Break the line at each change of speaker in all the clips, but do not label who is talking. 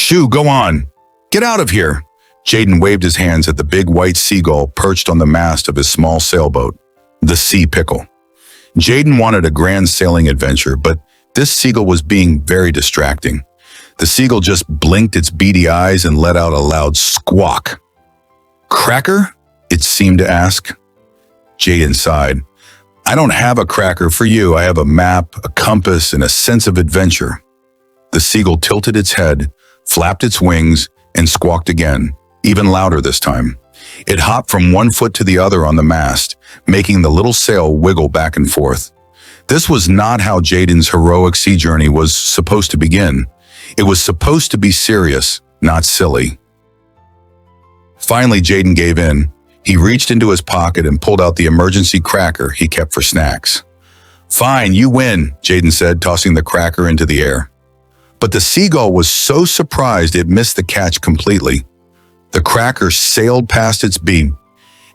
Shoo, go on. Get out of here. Jaden waved his hands at the big white seagull perched on the mast of his small sailboat, the Sea Pickle. Jaden wanted a grand sailing adventure, but this seagull was being very distracting. The seagull just blinked its beady eyes and let out a loud squawk. Cracker? It seemed to ask. Jaden sighed. I don't have a cracker for you. I have a map, a compass, and a sense of adventure. The seagull tilted its head, flapped its wings, and squawked again, even louder this time. It hopped from one foot to the other on the mast, making the little sail wiggle back and forth. This was not how Jaden's heroic sea journey was supposed to begin. It was supposed to be serious, not silly. Finally, Jaden gave in. He reached into his pocket and pulled out the emergency cracker he kept for snacks. Fine, you win, Jaden said, tossing the cracker into the air. But the seagull was so surprised it missed the catch completely. The cracker sailed past its beam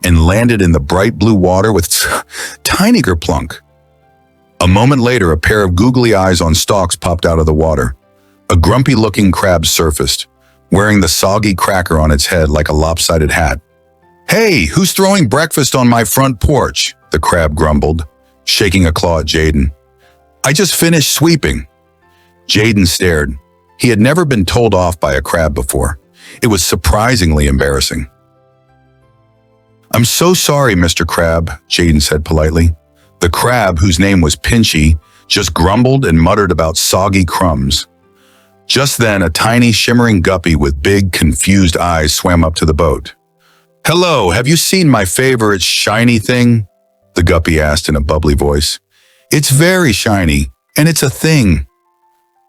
and landed in the bright blue water with tiny kerplunk. A moment later, a pair of googly eyes on stalks popped out of the water. A grumpy-looking crab surfaced, wearing the soggy cracker on its head like a lopsided hat. Hey, who's throwing breakfast on my front porch? The crab grumbled, shaking a claw at Jaden. I just finished sweeping. Jaden stared. He had never been told off by a crab before. It was surprisingly embarrassing. I'm so sorry, Mr. Crab, Jaden said politely. The crab, whose name was Pinchy, just grumbled and muttered about soggy crumbs. Just then, a tiny, shimmering guppy with big, confused eyes swam up to the boat. Hello, have you seen my favorite shiny thing? The guppy asked in a bubbly voice. It's very shiny, and it's a thing.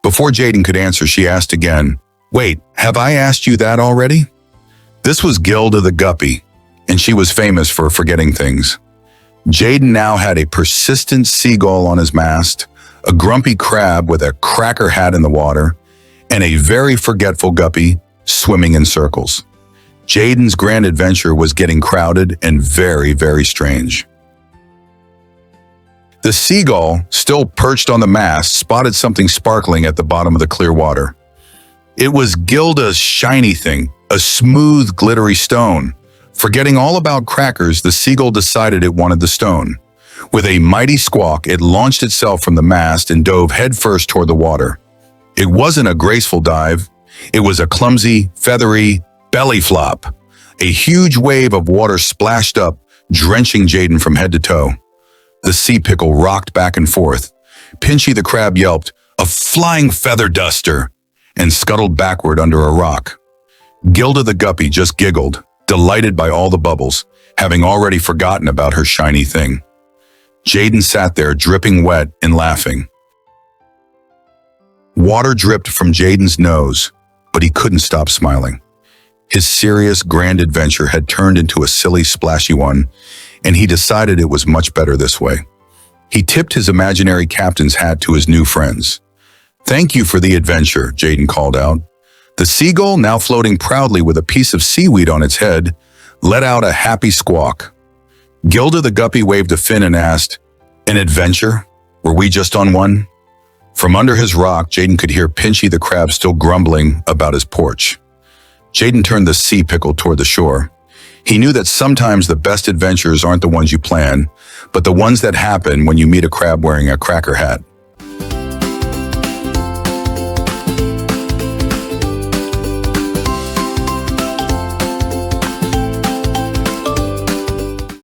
Before Jaden could answer, she asked again, Wait, have I asked you that already? This was Gilda the guppy, and she was famous for forgetting things. Jaden now had a persistent seagull on his mast, a grumpy crab with a cracker hat in the water, and a very forgetful guppy swimming in circles. Jaden's grand adventure was getting crowded and very, very strange. The seagull, still perched on the mast, spotted something sparkling at the bottom of the clear water. It was Gilda's shiny thing, a smooth, glittery stone. Forgetting all about crackers, the seagull decided it wanted the stone. With a mighty squawk, it launched itself from the mast and dove headfirst toward the water. It wasn't a graceful dive. It was a clumsy, feathery belly flop. A huge wave of water splashed up, drenching Jaden from head to toe. The sea pickle rocked back and forth. Pinchy the crab yelped, "A flying feather duster!" and scuttled backward under a rock. Gilda the guppy just giggled, delighted by all the bubbles, having already forgotten about her shiny thing. Jaden sat there dripping wet and laughing. Water dripped from Jaden's nose, but he couldn't stop smiling. His serious, grand adventure had turned into a silly, splashy one, and he decided it was much better this way. He tipped his imaginary captain's hat to his new friends. "Thank you for the adventure," Jaden called out. The seagull, now floating proudly with a piece of seaweed on its head, let out a happy squawk. Gilda the guppy waved a fin and asked, "An adventure? Were we just on one?" From under his rock, Jaden could hear Pinchy the crab still grumbling about his porch. Jaden turned the sea pickle toward the shore. He knew that sometimes the best adventures aren't the ones you plan, but the ones that happen when you meet a crab wearing a cracker hat.